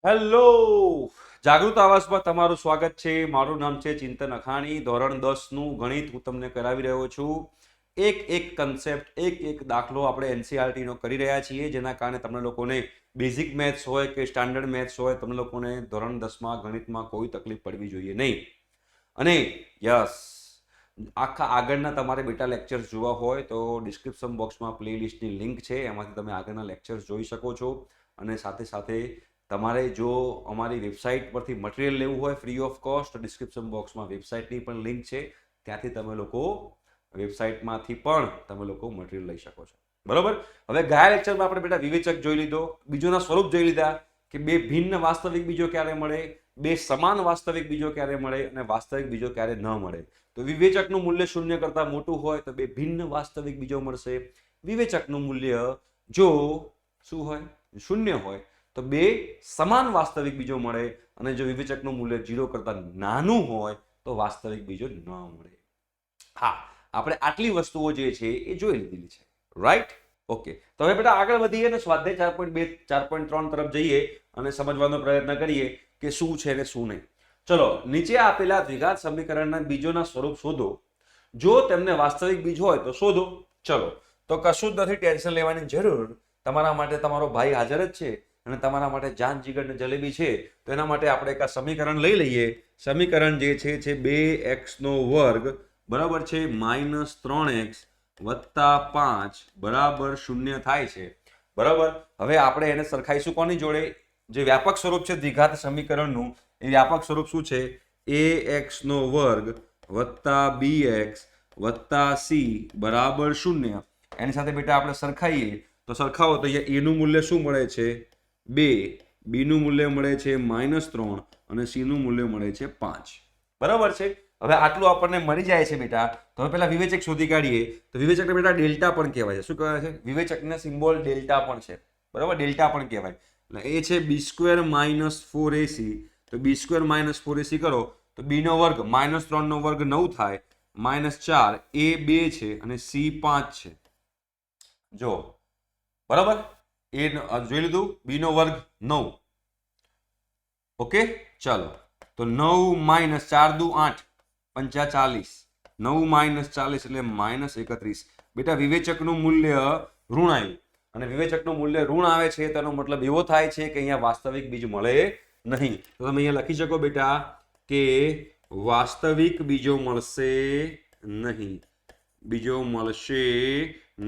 Hello, જાગૃત આવાસમાં તમારું સ્વાગત છે. મારું નામ છે ચિંતન અખાણી. ધોરણ 10 નું ગણિત હું તમને કરાવી રહ્યો છું. એક કન્સેપ્ટ, એક દાખલો આપણે એનસીઆરટી નો કરી રહ્યા છીએ, જેના કારણે તમને લોકોને બેઝિક મેથ્સ હોય કે સ્ટાન્ડર્ડ મેથ્સ હોય, તમને લોકોને ધોરણ 10માં ગણિતમાં કોઈ તકલીફ પડવી જોઈએ નહીં. અને યસ, આખા આગળના તમારે બેટા લેક્ચર્સ જોવા હોય તો ડિસ્ક્રિપ્શન બોક્સમાં પ્લેલિસ્ટની લિંક છે, એમાંથી તમે આગળના લેક્ચર્સ જોઈ શકો છો. અને સાથે સાથે તમારે જો અમારી વેબસાઇટ પરથી મટીરિયલ લેવું હોય ફ્રી ઓફ કોસ્ટ, ડિસ્ક્રિપ્શન બોક્સમાં વેબસાઇટની પણ લિંક છે, ત્યાંથી તમે લોકો વેબસાઇટમાંથી પણ તમે લોકો મટીરિયલ લઈ શકો છો. બરોબર. હવે ગયા લેક્ચરમાં આપણે બેટા વિવેચક જોઈ લીધો, બીજોના સ્વરૂપ જોઈ લીધા કે બે ભિન્ન વાસ્તવિક બીજો ક્યારે મળે, બે સમાન વાસ્તવિક બીજો ક્યારે મળે અને વાસ્તવિક બીજો ક્યારે ન મળે. તો વિવેચકનું મૂલ્ય શૂન્ય કરતાં મોટું હોય તો બે ભિન્ન વાસ્તવિક બીજો મળશે. વિવેચકનું મૂલ્ય જો શું હોય, શૂન્ય હોય તો બે સમાન વાસ્તવિક બીજો મળે, અને જો વિવેચકનું મૂલ્ય 0 કરતાં નાનું હોય તો વાસ્તવિક બીજો ન મળે. હા, આપણે આટલી વસ્તુઓ જે છે એ જોઈ લીધેલી છે, રાઈટ? ઓકે, તો હવે બેટા આગળ વધીએ અને સ્વાધ્યાય 4.2 4.3 તરફ જઈએ અને સમજવાનો પ્રયત્ન કરીએ કે શું છે ને શું નહીં. ચલો, નીચે આપેલા દ્વિઘાત સમીકરણના બીજોના સ્વરૂપ શોધો. જો તેમને વાસ્તવિક બીજ હોય તો શોધો. ચલો, તો કશું જ નથી ટેન્શન લેવાની જરૂર. તમારા માટે તમારો ભાઈ હાજર જ છે અને તમારા માટે જાન જીગર ને જલેબી છે. તો એના માટે આપણે એક સમીકરણ લઈ લઈએ. સમીકરણ જે છે 2x² બરાબર છે -3x + 5 બરાબર 0 થાય છે. બરાબર. હવે આપણે એને સરખાઈશું કોની જોડે? જે વ્યાપક સ્વરૂપ છે દ્વિઘાત સમીકરણનું, એ વ્યાપક સ્વરૂપ શું છે? ax² + bx + c બરાબર 0. એની સાથે બેટા આપણે સરખાઈએ તો સરખાવો તો અહીંયા a નું મૂલ્ય શું મળે છે? 2, b નું મૂલ્ય મળે છે -3 અને c નું મૂલ્ય મળે છે 5. બરાબર છે. હવે આટલું આપણને મળી જાય છે બેટા. તો હવે પેલા વિવેચક શોધી કાઢીએ. તો વિવેચકને બેટા ડેલ્ટા પણ કહેવાય છે. શું કહેવાય છે? વિવેચકના સિમ્બોલ ડેલ્ટા પણ છે. બરાબર, ડેલ્ટા પણ કહેવાય. એટલે એ છે b² - 4ac. તો b² - 4ac કરો તો b નો વર્ગ -3 નો વર્ગ 9 થાય, -4 a 2 છે અને c 5 છે. જો બરાબર, એ જોઈ લીધું. b નો વર્ગ 9. ઓકે, ચાલો. તો 9 - 4 દુ 8 × 40. 9 - 40 એટલે -31. બેટા વિવેચકનું મૂલ્ય ઋણ આવ્યું, અને વિવેચકનું મૂલ્ય ઋણ આવે છે તેનો મતલબ એવો થાય છે કે અહીંયા વાસ્તવિક બીજ મળે નહીં. તો તમે અહીંયા લખી શકો બેટા કે વાસ્તવિક બીજો મળશે નહીં. બીજો મળશે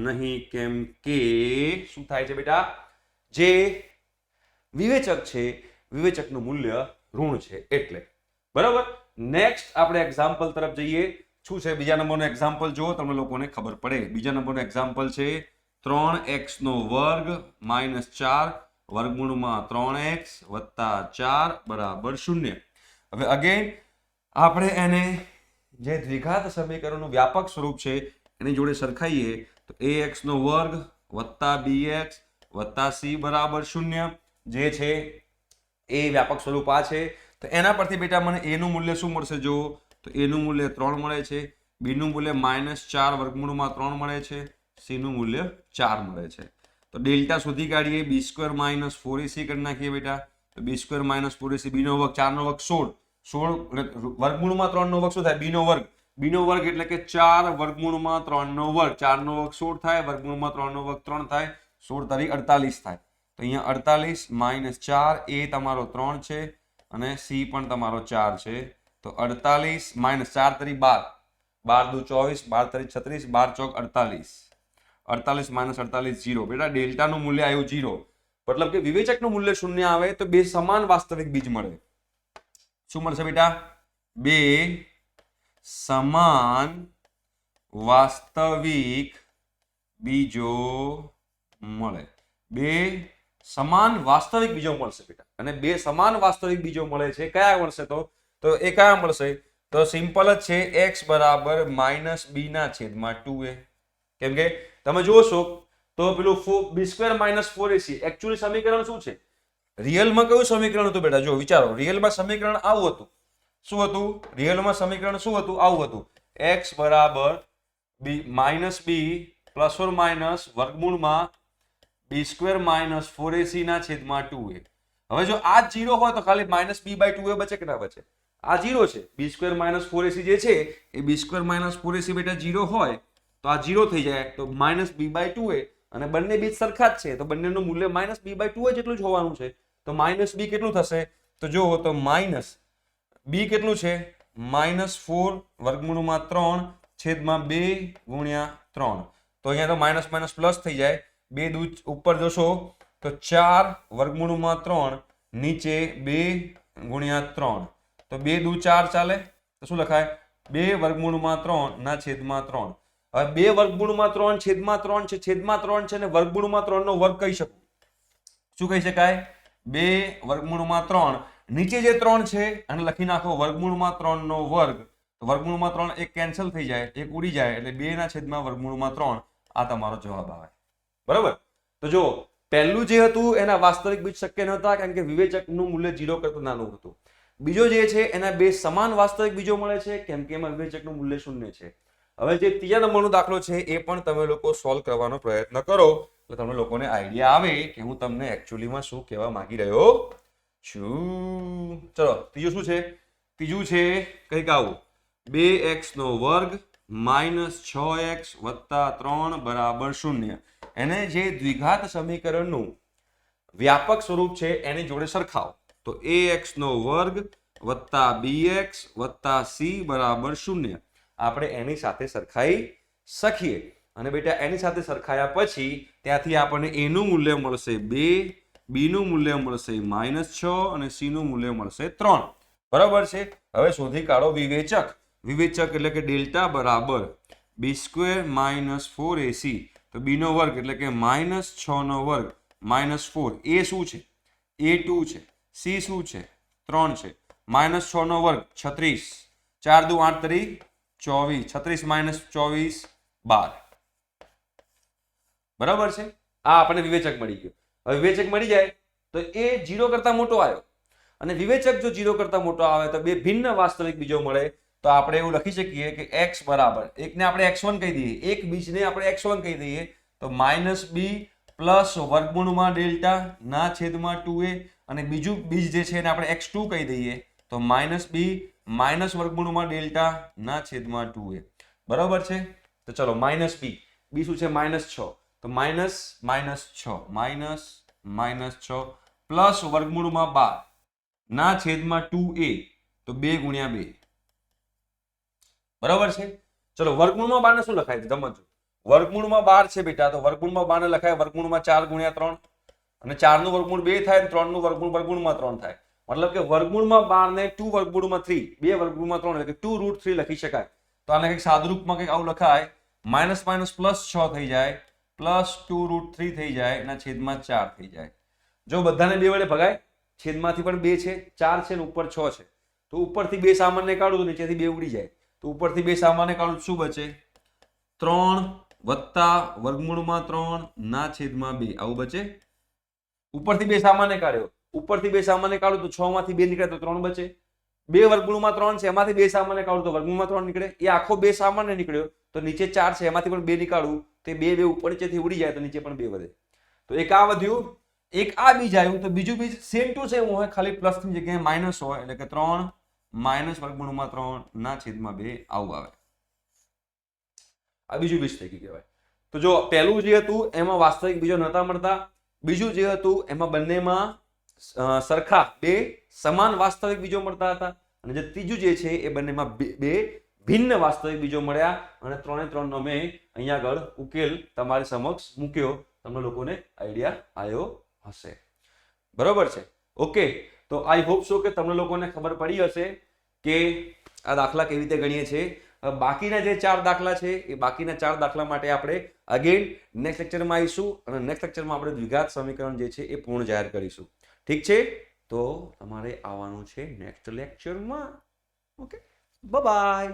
નહીં. કેમ કે શું થાય છે બેટા? જે વિવેચક છે, વિવેચકનું મૂલ્ય ઋણ છે એટલે. બરાબર. નેક્સ્ટ આપણે એક્ઝામ્પલ તરફ જઈએ. શું છે બીજા નંબરનું એક્ઝામ્પલ? જુઓ, તમને લોકોને ખબર પડે. બીજા નંબરનું એક્ઝામ્પલ છે 3x² - 4 √ 3x + 4 બરાબર 0. હવે અગેન આપણે એને જે દ્વિઘાત સમીકરણનું વ્યાપક સ્વરૂપ છે એની જોડે સરખાઈએ તો ax² + bx + c બરાબર 0 જે છે એ વ્યાપક સ્વરૂપ આ છે. તો એના પરથી બેટા મને a નું મૂલ્ય શું મળશે? જો તો a નું મૂલ્ય 3 મળે છે, b નું મૂલ્ય -4 √ 3 મળે છે, c નું મૂલ્ય 4 મળે છે. તો ડેલ્ટા શોધી કાઢીએ. b² - 4ac કરી નાખીએ બેટા. તો b² - 4ac, b નો વર્ગ 4 નો વર્ગ 16, 16 √ 3 નો વર્ગ શું થાય? b નો વર્ગ. b નો વર્ગ એટલે કે 4 √ 3 નો વર્ગ. 4 નો વર્ગ 16 થાય, √ 3 નો વર્ગ 3 થાય, 16 તારી 48 થાય. તો અહીંયા 48 - 4 એ તમારો 3 છે અને c પણ તમારો 4 છે. તો 48 - 4 તારી 12, 12 દુ 24, 12 તારી 36, 12 ચોક 48, 48 - 48 0. બેટા ડેલ્ટાનું મૂલ્ય આવ્યું 0. મતલબ કે વિવેચકનું મૂલ્ય 0 આવે તો બે સમાન વાસ્તવિક બીજ મળે. શું મળશે બેટા? બે સમાન વાસ્તવિક બીજો મળે. બે સમાન વાસ્તવિક બીજો મળશે બેટા. અને બે સમાન વાસ્તવિક બીજો મળે છે. કયા મળશે? તો એ કયા મળશે? તો સિમ્પલ જ છે, x બરાબર -b/2a. કેમ કે તમે જોશો તો પેલું b² - 4ac એકચ્યુઅલી સમીકરણ શું છે? રિયલમાં કયું સમીકરણ હતું બેટા? જો વિચારો, રિયલમાં સમીકરણ આવું હતું. શું હતું રિયલમાં સમીકરણ? શું હતું? આવું હતું. x બરાબર b ± b ± √ b² - 4ac/2a. હવે જો આ 0 હોય તો ખાલી -b/2a બચે કે ના બચે? આ 0 છે, b² - 4ac જે છે એ b² - 4ac બેટા 0 હોય તો આ 0 થઈ જાય, તો -b/2a, અને બંને બીજ સરખા જ છે તો બંનેનું મૂલ્ય -b/2a જેટલું જ હોવાનું છે. તો -b કેટલું થશે? તો જો તો -b કેટલું છે? -4 વર્ગમૂળમાં 3 છેદમાં 2 ગુણ્યા 3. તો અહીંયા તો માઇનસ માઇનસ પ્લસ થઈ જાય. 2 દૂ ઉપર જશો તો 4 વર્ગમૂળમાં 3 નીચે 2 ગુણ્યા 3. તો 2 દૂ 4 ચાલે તો શું લખાય? 2 વર્ગમૂળમાં 3 ના છેદમાં 3. હવે 2 વર્ગમૂળમાં 3 છેદમાં 3 છે, છેદમાં 3 છે ને વર્ગમૂળમાં 3 નો વર્ગ કહી શકું. શું કહી શકાય? 2 વર્ગમૂળમાં 3 નીચે જે 3 છે અને લખી નાખો વર્ગમૂળમાં 3 નો વર્ગ. તો વર્ગમૂળમાં 3 એક કેન્સલ થઈ જાય, એક ઉડી જાય, એટલે 2 ના છેદમાં વર્ગમૂળમાં 3 આ તમારો જવાબ આવે. બરાબર? તો જો પહેલું જે હતું એના વાસ્તવિક બીજ શક્ય નહોતા કારણ કે વિવેચકનું મૂલ્ય 0 કરતા નાનું હતું. બીજો જે છે એના બે સમાન વાસ્તવિક બીજો મળે છે કેમ કે એમાં વિવેચકનું મૂલ્ય 0 છે. હવે જે ત્રીજા નંબરનો દાખલો છે એ પણ તમે લોકો સોલ્વ કરવાનો પ્રયત્ન કરો એટલે તમને લોકોને આઈડિયા આવે કે હું તમને એકચ્યુઅલીમાં શું કહેવા માંગી રહ્યો છું. ચલો ત્રીજું શું છે? ત્રીજું છે કંઈક આવું, 2x નો વર્ગ -6x + 3 = 0. એને જે દ્વિઘાત સમીકરણનું વ્યાપક સ્વરૂપ છે એની જોડે સરખાવો. તો ax નો વર્ગ + bx + c = 0. આપણે એની સાથે સરખાઈ શકીએ અને બેટા એની સાથે સરખાયા પછી ત્યાંથી આપણને a નું મૂલ્ય મળશે 2, b નું મૂલ્ય મળશે -6 અને c નું મૂલ્ય મળશે 3. બરાબર છે? હવે શોધી કાઢો વિવેચક. વિવેચક એટલે કે ડેલ્ટા બરાબર b² - 4ac. તો b નો વર્ગ એટલે કે -6 નો વર્ગ -4. a શું છે? a2 છે. c શું છે? 3 છે. -6 નો વર્ગ 36, 4 દુ 8 તરી 24, 36 - 24 12. બરાબર છે? આ આપણને વિવેચક મળી ગયો. હવે વિવેચક મળી જાય તો એ 0 કરતા મોટો આવ્યો અને વિવેચક જો 0 કરતા મોટો આવે તો બે ભિન્ન વાસ્તવિક બીજો મળે તો આપણે એવું લખી શકીએ કે x બરાબર એકને આપણે x1 કહી દઈએ, એક બીજને આપણે x1 કહી દઈએ તો -b પ્લસ વર્ગમૂળમાં ડેલ્ટા ના છેદમાં 2a અને બીજું બીજ જે છે એને આપણે x2 કહી દઈએ તો -b માઇનસ વર્ગમૂળમાં ડેલ્ટા ના છેદમાં 2a. બરાબર છે? તો ચલો -b, b શું છે? -6. તો -6 પ્લસ વર્ગમૂળમાં 12 ના છેદમાં 2a તો 2 ગુણ્યા 2. બરાબર છે? ચલો વર્ગમૂળમાં 12 ને શું લખાય છે સમજો. વર્ગમૂળમાં 12 છે બેટા તો વર્ગમૂળમાં 12 ને લખાય વર્ગમૂળમાં 4 ગુણ્યા 3 અને 4 નું વર્ગમૂળ 2 થાય અને 3 નું વર્ગમૂળ વર્ગમૂળમાં 3 થાય. મતલબ કે વર્ગમૂળમાં 12 ને 2 વર્ગમૂળમાં 3, 2 વર્ગમૂળમાં 3 એટલે કે 2√3 લખી શકાય. તો આને કંઈક સાદુરૂપમાં કંઈક આવું લખાય -+6 થઈ જાય +2√3 થઈ જાય એના છેદમાં 4 થઈ જાય. જો બધાને 2 વડે ભગાય છેદમાંથી પણ 2 છે, 4 છે ને ઉપર 6 છે તો ઉપરથી 2 સામાન્ય કાઢું તો નીચેથી 2 ઉડી જાય. તો ઉપરથી 2 સામાન્ય કાઢું શું બચે? 3 + વર્ગમૂળમાં 3 ના છેદમાં 2 આવું બચે. ઉપરથી 2 સામાન્ય કાઢ્યો, ઉપરથી 2 સામાન્ય કાઢું તો 6 માંથી 2 નીકળે તો 3 બચે. 2 વર્ગમૂળમાં 3 છે એમાંથી 2 સામાન્ય કાઢું તો વર્ગમૂળમાં 3 નીકળે. એ આખો 2 સામાન્ય નીકળ્યો તો નીચે 4 છે એમાંથી પણ 2 નીકાળું તો 2 ઉપર નીચેથી ઉડી જાય તો નીચે પણ 2 વધે. તો એક આ વધ્યું, એક આ બીજ આવ્યું તો બીજું બીજ સેમ ટુ સેમ હોય ખાલી પ્લસ ની જગ્યાએ માઇનસ હોય એટલે કે 3 - વર્ગમૂળમાં 3 ના છેદમાં 2 આવું આવે. આ બીજું બીજ થઈ ગયું કહેવાય. તો જો પહેલું જે હતું એમાં વાસ્તવિક બીજો નહોતા મળતા, બીજું જે હતું એમાં બંનેમાં સરખા બે સમાન વાસ્તવિક બીજો મળતા હતા અને જે ત્રીજું જે છે એ બંનેમાં બે ભિન્ન વાસ્તવિક બીજો મળ્યા અને 3 નો મેં અહીંયા આગળ ઉકેલ તમારી સમક્ષ મૂક્યો. તમને લોકોને આઈડિયા આવ્યો હશે. બરોબર છે? ઓકે, તો આઈ હોપ સો કે તમને લોકોને ખબર પડી હશે કે આ દાખલા કેવી રીતે ગણીએ છીએ. બાકીના જે 4 દાખલા છે એ બાકીના 4 દાખલા માટે આપણે અગેન નેક્સ્ટ લેક્ચરમાં આવીશું અને નેક્સ્ટ લેક્ચરમાં આપણે દ્વિઘાત સમીકરણ જે છે એ પૂર્ણ જાહેર કરીશું. ઠીક છે? તો તમારે આવવાનું છે નેક્સ્ટ લેક્ચરમાં. Okay, bye bye.